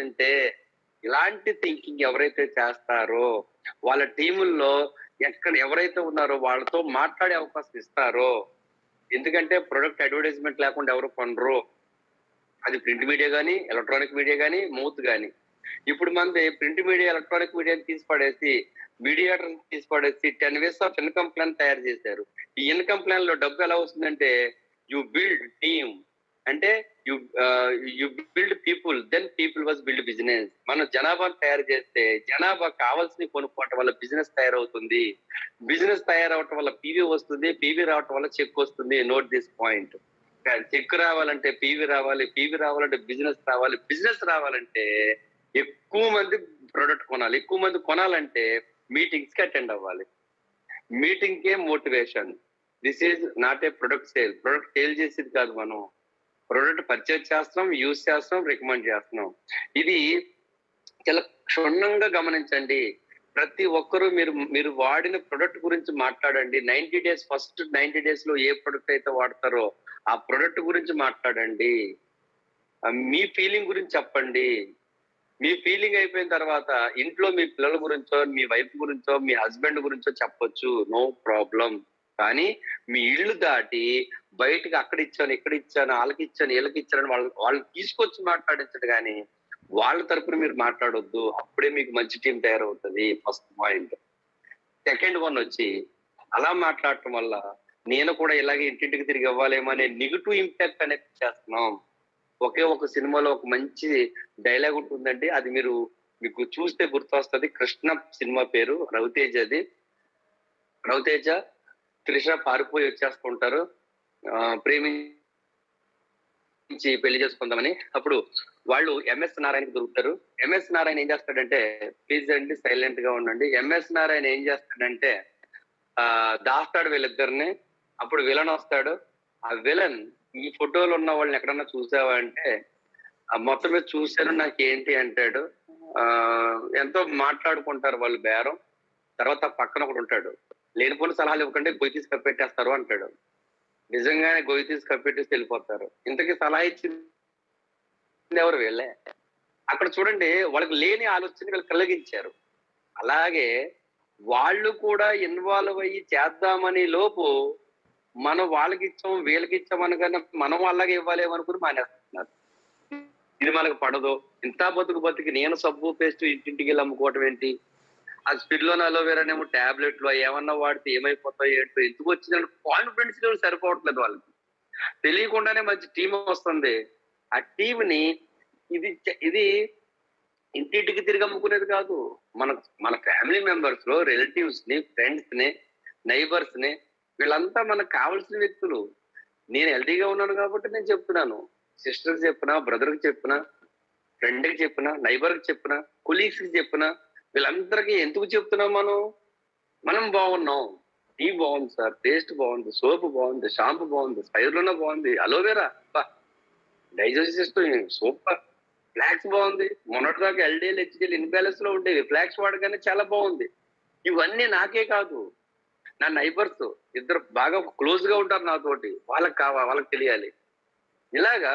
అంటే ఇలాంటి థింకింగ్ ఎవరైతే చేస్తారో వాళ్ళ టీముల్లో ఎవరైతే ఉన్నారో వాళ్ళతో మాట్లాడే అవకాశం ఇస్తారో, ఎందుకంటే ప్రొడక్ట్ అడ్వర్టైజ్మెంట్ లేకుండా ఎవరు కొనరు. అది ప్రింట్ మీడియా గానీ, ఎలక్ట్రానిక్ మీడియా గానీ, మౌత్ గానీ. ఇప్పుడు మనది ప్రింట్ మీడియా, ఎలక్ట్రానిక్ మీడియాని తీసి పడేసి, మీడియేటర్ని తీసి పడేసి 10 వేస్ ఆఫ్ ఇన్కమ్ ప్లాన్ తయారు చేశారు. ఈ ఇన్కమ్ ప్లాన్ లో డబ్బు ఎలా వస్తుందంటే, యు బిల్డ్ టీమ్ అంటే you build people, then people was build business. మనం జనాభాను తయారు చేస్తే జనాభా కావాల్సినవి కొనుక్కోవటం వల్ల బిజినెస్ తయారవుతుంది. బిజినెస్ తయారవటం వల్ల పీవీ వస్తుంది. పీవీ రావటం వల్ల చెక్ వస్తుంది. Note this point. చెక్ రావాలంటే పీవీ రావాలి. పీవీ రావాలంటే బిజినెస్ రావాలి. బిజినెస్ రావాలంటే ఎక్కువ మంది ప్రొడక్ట్ కొనాలి. ఎక్కువ మంది కొనాలంటే మీటింగ్స్ కి అటెండ్ అవ్వాలి. Meeting K motivation. This is not a product sale. Product sale చేసేది కాదు, మనం ప్రొడక్ట్ పర్చేజ్ చేస్తున్నాం, యూజ్ చేస్తున్నాం, రికమెండ్ చేస్తున్నాం. ఇది చాలా క్షుణ్ణంగా గమనించండి. ప్రతి ఒక్కరూ మీరు వాడిన ప్రొడక్ట్ గురించి మాట్లాడండి. 90 days ఫస్ట్ 90 days లో ఏ ప్రొడక్ట్ అయితే వాడతారో ఆ ప్రొడక్ట్ గురించి మాట్లాడండి. మీ ఫీలింగ్ గురించి చెప్పండి. మీ ఫీలింగ్ అయిపోయిన తర్వాత ఇంట్లో మీ పిల్లల గురించో, మీ వైఫ్ గురించో, మీ హస్బెండ్ గురించో చెప్పొచ్చు, నో ప్రాబ్లం. కానీ మీ ఇల్లు దాటి బయటకు అక్కడ ఇచ్చాను, ఇక్కడ ఇచ్చాను, వాళ్ళకి ఇచ్చాను, వీళ్ళకి ఇచ్చాను వాళ్ళు తీసుకొచ్చి మాట్లాడించడు. కానీ వాళ్ళ తరపున మీరు మాట్లాడొద్దు. అప్పుడే మీకు మంచి టీం తయారవుతుంది. First point. సెకండ్ వన్ వచ్చి, అలా మాట్లాడటం వల్ల నేను కూడా ఇలాగే ఇంటింటికి తిరిగి ఇవ్వాలేమో అనే నెగిటివ్ ఇంపాక్ట్ అనేది చేస్తున్నాం. ఒకే ఒక సినిమాలో ఒక మంచి డైలాగ్ ఉంటుందండి, అది మీకు చూస్తే గుర్తొస్తుంది. కృష్ణ సినిమా పేరు, రవితేజది. రవితేజ త్రిష పారిపోయి వచ్చేస్తుంటారు ప్రేమించి పెళ్లి చేసుకుందామని. అప్పుడు వాళ్ళు ఎంఎస్ నారాయణకి దొరుకుతారు. ఎంఎస్ నారాయణ ఏం చేస్తాడంటే, ప్లీజ్ అండి సైలెంట్ గా ఉండండి. ఎంఎస్ నారాయణ ఏం చేస్తాడంటే దాస్తాడు వీళ్ళిద్దరిని. అప్పుడు విలన్ వస్తాడు. ఆ విలన్, ఈ ఫోటోలు ఉన్న వాళ్ళని ఎక్కడన్నా చూసావా అంటే, మొత్తం మీద చూశాను, నాకేంటి అంటాడు. ఎంతో మాట్లాడుకుంటారు వాళ్ళు బేరం. తర్వాత పక్కన ఒకడు ఉంటాడు, లేనిపోని సలహాలు ఇవ్వకంటే గొయ్యి తీసి కప్పెట్టేస్తారు అంటాడు. నిజంగానే గొయ్యి తీసి కప్పెట్టేసి వెళ్ళిపోతారు. ఇంతకీ సలహా ఇచ్చింది ఎవరు? వీళ్ళే. అక్కడ చూడండి, వాళ్ళకి లేని ఆలోచన వీళ్ళు కలిగించారు. అలాగే వాళ్ళు కూడా ఇన్వాల్వ్ అయ్యి చేద్దామని లోపు మనం వాళ్ళకి ఇచ్చాం, వీళ్ళకి ఇచ్చాం అనగానే మనం అలాగే ఇవ్వాలేమనుకుని మానేస్తున్నారు. ఇది మనకు పడదు. ఇంత బతుకు నేను సబ్బు పేస్ట్ ఇంటింటికి వెళ్ళి అమ్ముకోవటం ఏంటి? ఆ స్పిడ్లోన్ అలోవేరానేమో టాబ్లెట్లు ఏమన్నా వాడితే ఏమైపోతాయి ఏంటో, ఎందుకు వచ్చిందంటే కాన్ఫిడెన్స్ లెవెల్ సరిపోవట్లేదు వాళ్ళకి. తెలియకుండానే మంచి టీం వస్తుంది. ఆ టీంని ఇది ఇంటింటికి తిరిగి అమ్ముకునేది కాదు. మన ఫ్యామిలీ మెంబర్స్ లో రిలేటివ్స్ ని, ఫ్రెండ్స్ ని, నైబర్స్ ని, వీళ్ళంతా మనకు కావాల్సిన వ్యక్తులు. నేను హెల్తీగా ఉన్నాను కాబట్టి నేను చెప్తున్నాను. సిస్టర్కి చెప్పినా, బ్రదర్ కి చెప్పినా, ఫ్రెండ్ కి చెప్పినా, నైబర్ కి చెప్పినా, కొలీగ్స్ కి చెప్పినా, వీళ్ళందరికీ ఎందుకు చెప్తున్నాం? మనం బాగున్నాం, టీ బాగుంది సార్, టేస్ట్ బాగుంది, సోప్ బాగుంది, షాంపూ బాగుంది, స్పైర్లోనా బాగుంది, aloe vera digest system super, flax బాగుంది, మొన్నటిదాకా ఎల్డిఎల్ హెచ్డిఎల్ ఇన్బ్యాలెన్స్ లో ఉండేవి, ఫ్లాక్స్ వాడగానే చాలా బాగుంది. ఇవన్నీ నాకే కాదు, నా నైబర్స్ ఇద్దరు బాగా క్లోజ్ గా ఉంటారు నాతోటి, వాళ్ళకి తెలియాలి. ఇలాగా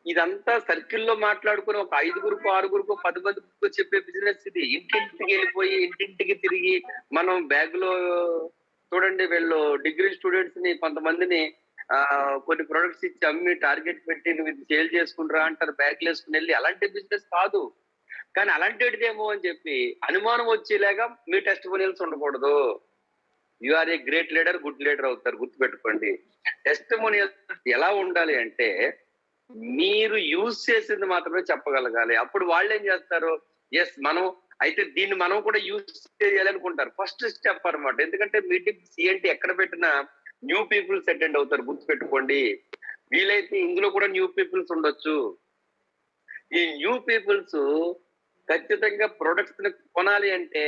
ఇదంతా సర్కిల్లో మాట్లాడుకుని ఒక 5గురికో 6గురికో 10 మందికో చెప్పే బిజినెస్ ఇది. ఇంటింటికి వెళ్ళిపోయి ఇంటింటికి తిరిగి మనం బ్యాగ్ లో చూడండి, వీళ్ళు డిగ్రీ స్టూడెంట్స్ ని కొంతమందిని కొన్ని ప్రొడక్ట్స్ ఇచ్చి అమ్మి టార్గెట్ పెట్టి నువ్వు ఇది సేల్ చేసుకుంటారా అంటారు, బ్యాగ్లు వేసుకుని వెళ్ళి. అలాంటి బిజినెస్ కాదు. కానీ అలాంటిదేమో అని చెప్పి అనుమానం వచ్చేలాగా మీ టెస్టిమోనియల్స్ ఉండకూడదు. You are a great leader, good leader అవుతారు, గుర్తుపెట్టుకోండి. టెస్టిమోనియల్స్ ఎలా ఉండాలి అంటే, మీరు యూజ్ చేసింది మాత్రమే చెప్పగలగాలి. అప్పుడు వాళ్ళు ఏం చేస్తారు, ఎస్ మనం అయితే దీన్ని మనం కూడా యూజ్ చేయాలనుకుంటారు. ఫస్ట్ స్టెప్ అనమాట. ఎందుకంటే మీటింగ్ సిఎన్టీ ఎక్కడ పెట్టినా న్యూ పీపుల్స్ అటెండ్ అవుతారు, గుర్తుపెట్టుకోండి. వీలైతే ఇందులో కూడా న్యూ పీపుల్స్ ఉండొచ్చు. ఈ న్యూ పీపుల్స్ ఖచ్చితంగా ప్రొడక్ట్స్ ని కొనాలి అంటే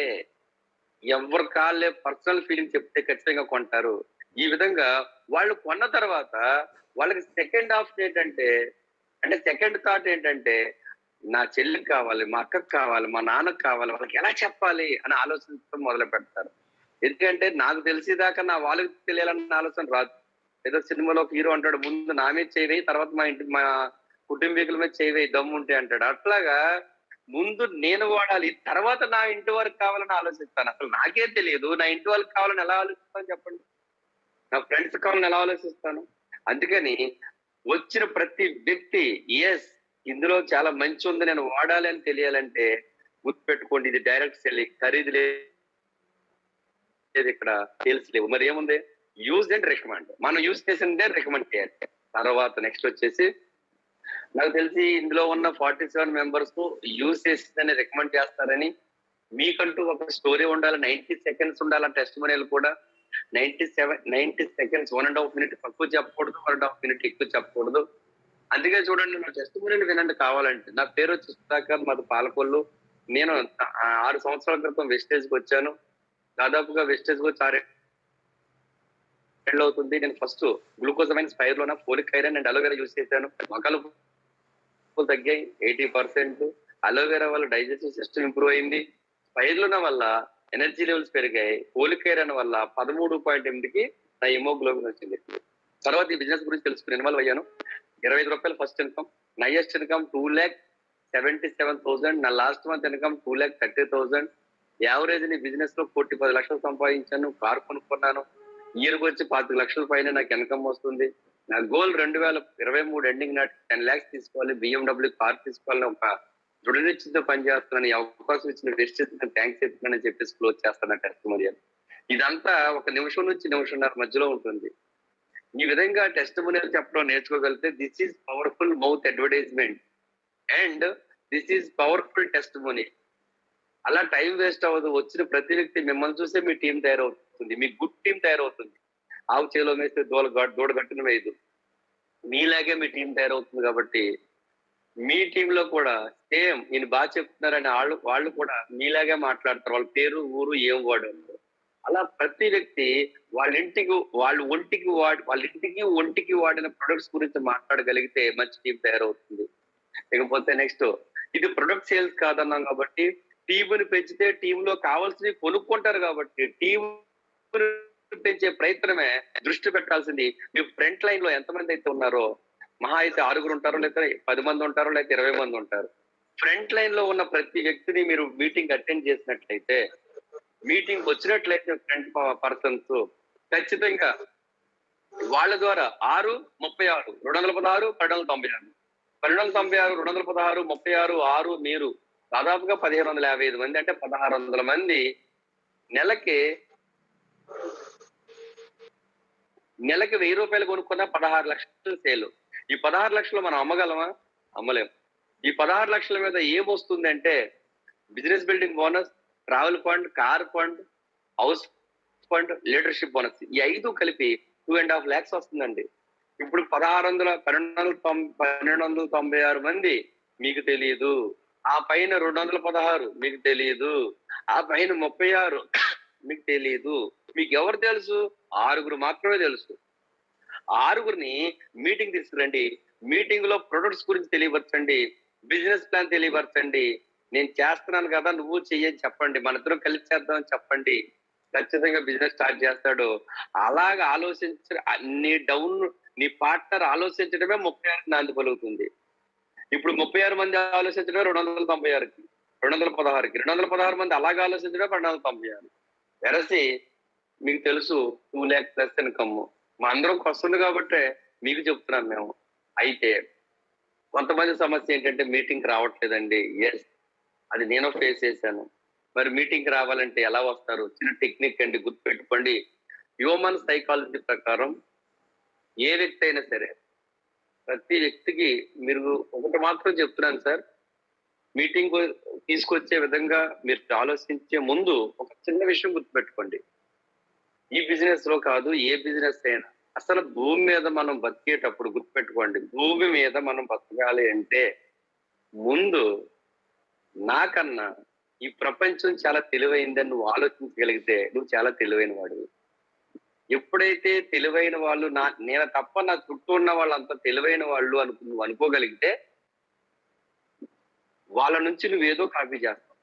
ఎవరు కాళ్ళే పర్సనల్ ఫీలింగ్ చెప్తే ఖచ్చితంగా కొంటారు. ఈ విధంగా వాళ్ళు కొన్న తర్వాత వాళ్ళకి సెకండ్ థాట్ ఏంటంటే, నా చెల్లికి కావాలి, మా అక్కకు కావాలి, మా నాన్నకు కావాలి, వాళ్ళకి ఎలా చెప్పాలి అని ఆలోచించడం మొదలు పెడతారు. ఎందుకంటే నాకు తెలిసేదాకా నా వాళ్ళకి తెలియాలన్న ఆలోచన రాదు. ఏదో సినిమాలో హీరో అంటాడు, ముందు నా మీద చేయవి, తర్వాత మా కుటుంబీకుల మీద చేయవే దమ్ముంటే అంటాడు. అట్లాగా ముందు నేను వాడాలి. తర్వాత నా ఇంటి వారికి కావాలని ఆలోచిస్తాను. అసలు నాకే తెలియదు. నా ఇంటి వాళ్ళకి కావాలని ఎలా ఆలోచిస్తాను చెప్పండి? నా ఫ్రెండ్స్ కావాలని ఎలా ఆలోచిస్తాను? అందుకని వచ్చిన ప్రతి వ్యక్తి యెస్ ఇందులో చాలా మంచి ఉంది నేను వాడాలి అని తెలియాలంటే గుర్తుపెట్టుకోండి ఇది డైరెక్ట్ సెల్లింగ్. ఖరీదు లేదు ఇక్కడ, సేల్స్ లేవు. మరి ఏముంది? Use and recommend. మనం యూజ్ చేసిందే రికమెండ్ చేయాలి. తర్వాత నెక్స్ట్ వచ్చేసి నాకు తెలిసి ఇందులో ఉన్న 47 మెంబర్స్ యూజ్ చేసిందని రికమెండ్ చేస్తారని మీకంటూ ఒక స్టోరీ ఉండాలి. 90 సెకండ్స్ ఉండాలి టెస్టిమోనియల్ కూడా. 90 సెకండ్స్ 1.5 మినిట్ తక్కువ చెప్పకూడదు, 1.5 మినిట్ ఎక్కువ చెప్పకూడదు. అందుకే చూడండి నా టెస్టిమోనియల్ వినండి కావాలంటే. నా పేరు వచ్చి సుధాకర్, మాది పాలకొల్లు. నేను 6 సంవత్సరాల క్రితం వెస్టేజ్ కి వచ్చాను. దాదాపుగా వెస్టేజ్ కి వచ్చి 6 ఏళ్ళు అవుతుంది. నేను ఫస్ట్ గ్లూకోజమైన్ స్పైర్ లోన folic iron and aloe vera use చేశాను. మొక్కలు తగ్గాయి 80%. అలోవెరా వల్ల డైజెస్టివ్ సిస్టమ్ ఇంప్రూవ్ అయింది. స్పైర్లున వల్ల ఎనర్జీ లెవెల్స్ పెరిగాయి. ఫోలిక్ ఐరన్ వల్ల 13.8కి నా హిమోగ్లోబిన్ వచ్చింది. తర్వాత ఈ బిజినెస్ గురించి తెలుసుకుని ఇన్వాల్వ్ అయ్యాను. ₹25 ఫస్ట్ ఇన్కమ్, నా హైయెస్ట్ ఇన్కమ్ 2,77,000. నా లాస్ట్ మంత్ ఇన్కమ్ 2,30,000. యావరేజ్ ని బిజినెస్ లో 10 లక్షలు సంపాదించాను. కార్ కొనుక్కున్నాను. ఇయర్ వచ్చి 25 లక్షల పైన నాకు ఇన్కమ్ వస్తుంది. నా గోల్ 2023 ఎండింగ్ నాటి 10 lakhs తీసుకోవాలి, BMW కార్ తీసుకోవాలని ఒక దృఢ నిశ్చయంతో పనిచేస్తున్నాను. ఈ అవకాశం ఇచ్చిన వెస్టేజ్ థ్యాంక్స్ చెప్తున్నానని చెప్పేసి క్లోజ్ చేస్తాను టెస్టిమోనియల్. ఇదంతా ఒక నిమిషం నుంచి నిమిషంన్నర మధ్యలో ఉంటుంది. ఈ విధంగా టెస్టిమోనియల్ చెప్పడం నేర్చుకోగలిగితే this is powerful mouth advertisement and this is powerful testimonial. అలా టైం వేస్ట్ అవ్వదు. వచ్చిన ప్రతి వ్యక్తి మిమ్మల్ని చూసే మీ టీం తయారవుతుంది, మీ గుడ్ టీం తయారవుతుంది. ఆవు చేలో వేస్తే దూడ గట్టున వేయదు. మీలాగే మీ టీం తయారవుతుంది. కాబట్టి మీ టీంలో కూడా సేమ్ ఈయన బాగా చెప్తున్నారని వాళ్ళు కూడా మీలాగే మాట్లాడతారు. వాళ్ళ పేరు ఊరు ఏం వాడారు. అలా ప్రతి వ్యక్తి వాళ్ళ ఒంటికి వాడిన ప్రొడక్ట్స్ గురించి మాట్లాడగలిగితే మంచి టీం తయారవుతుంది. ఇకపోతే నెక్స్ట్ ఇది ప్రొడక్ట్ సేల్స్ కాదన్నాం కాబట్టి టీంని పెంచితే టీంలో కావాల్సినవి కొనుక్కుంటారు. కాబట్టి టీం పెంచే ప్రయత్నమే దృష్టి పెట్టాల్సింది. మీ ఫ్రంట్ లైన్ లో ఎంతమంది అయితే ఉన్నారో మహా అయితే 6 ఉంటారో, లేదా 10 మంది ఉంటారో, లేదా 20 మంది ఉంటారు. ఫ్రంట్ లైన్ లో ఉన్న ప్రతి వ్యక్తిని మీరు మీటింగ్ అటెండ్ చేసినట్లయితే, మీటింగ్ వచ్చినట్లయితే ఫ్రంట్ పర్సన్స్ ఖచ్చితంగా వాళ్ళ ద్వారా 636 216 1296 1296 216 36 6 మీరు దాదాపుగా 1555 మంది అంటే 1600 మంది నెలకి ₹1000 కొనుక్కున్న 16 లక్షలు సేలు. ఈ 16 లక్షలు మనం అమ్మగలమా? అమ్మలేం. ఈ 16 లక్షల మీద ఏమొస్తుంది అంటే business building bonus, travel fund, car fund, house fund, leadership bonus ఈ 5 కలిపి 2.5 lakhs వస్తుందండి. ఇప్పుడు 1296 మంది మీకు తెలియదు. ఆ పైన 216 మీకు తెలియదు. ఆ పైన 36 మీకు తెలియదు. మీకు ఎవరు తెలుసు? 6 మాత్రమే తెలుసు. 6 మీటింగ్ తీసుకురండి. మీటింగ్ లో ప్రొడక్ట్స్ గురించి తెలియపరచండి, బిజినెస్ ప్లాన్ తెలియపరచండి. నేను చేస్తున్నాను కదా నువ్వు చెయ్యని చెప్పండి, మన ఇద్దరం కలిసి చేద్దామని చెప్పండి. ఖచ్చితంగా బిజినెస్ స్టార్ట్ చేస్తాడు. అలాగా నీ పార్ట్నర్ ఆలోచించడమే 36 నాంది పలుకుతుంది. ఇప్పుడు 36 మంది ఆలోచించడమే 296కి 216కి 216 మంది అలాగే ఆలోచించడమే 296. వెరసి మీకు తెలుసు 2 lakhs ప్లస్ ఇన్కమ్ మా అందరం వస్తుంది కాబట్టి మీకు చెప్తున్నాం మేము. అయితే కొంతమంది సమస్య ఏంటంటే మీటింగ్ రావట్లేదండి. ఎస్ అది నేను ఫేస్ చేశాను. మరి మీటింగ్ రావాలంటే ఎలా వస్తారు? చిన్న టెక్నిక్ అండి, గుర్తుపెట్టుకోండి. హ్యూమన్ సైకాలజీ ప్రకారం ఏ వ్యక్తి అయినా సరే ప్రతి వ్యక్తికి మీరు ఒకటి మాత్రం చెప్తున్నాను సార్, మీటింగ్ తీసుకొచ్చే విధంగా మీరు ఆలోచించే ముందు ఒక చిన్న విషయం గుర్తుపెట్టుకోండి. ఈ బిజినెస్ లో కాదు ఏ బిజినెస్ అయినా అసలు భూమి మీద మనం బతికేటప్పుడు గుర్తుపెట్టుకోండి, భూమి మీద మనం బతకాలి అంటే ముందు నాకన్నా ఈ ప్రపంచం చాలా తెలివైందని నువ్వు ఆలోచించగలిగితే నువ్వు చాలా తెలివైన వాడివి. ఎప్పుడైతే తెలివైన వాళ్ళు నేను తప్ప నా చుట్టూ ఉన్న వాళ్ళంతా తెలివైన వాళ్ళు నువ్వు అనుకోగలిగితే వాళ్ళ నుంచి నువ్వేదో కాపీ చేస్తావు.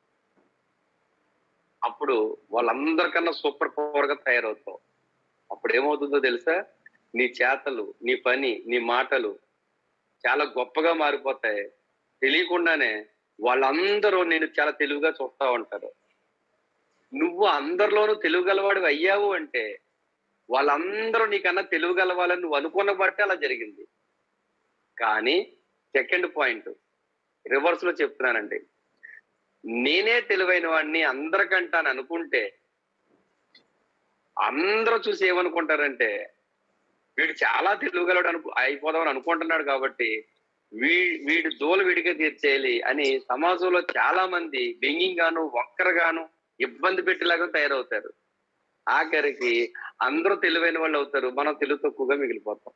అప్పుడు వాళ్ళందరికన్నా సూపర్ పవర్ గా తయారవుతావు. అప్పుడు ఏమవుతుందో తెలుసా? నీ చేతలు, నీ పని, నీ మాటలు చాలా గొప్పగా మారిపోతాయి. తెలియకుండానే వాళ్ళందరూ నేను చాలా తెలివిగా చూస్తా ఉంటారు. నువ్వు అందరిలోనూ తెలివి గలవాడివి అయ్యావు అంటే, వాళ్ళందరూ నీకన్నా తెలివి గలవాళ్ళని నువ్వు అనుకున్న బట్టే అలా జరిగింది. కానీ సెకండ్ పాయింట్ రివర్స్‌లో చెప్తున్నానండి. నేనే తెలివైన వాడిని అందరికంటే అని అనుకుంటే, అందరూ చూసి ఏమనుకుంటారంటే, వీడు చాలా తెలివిగలవాడు అయిపోదామని అనుకుంటున్నాడు కాబట్టి, వీడి దూల వీడికే తీర్చేయాలి అని సమాజంలో చాలా మంది వ్యంగ్యంగాను, వక్రగాను, ఇబ్బంది పెట్టేలాగా తయారవుతారు. ఆఖరికి అందరూ తెలివైన వాళ్ళవుతారు. మనం తెలివి తక్కువగా మిగిలిపోతాం.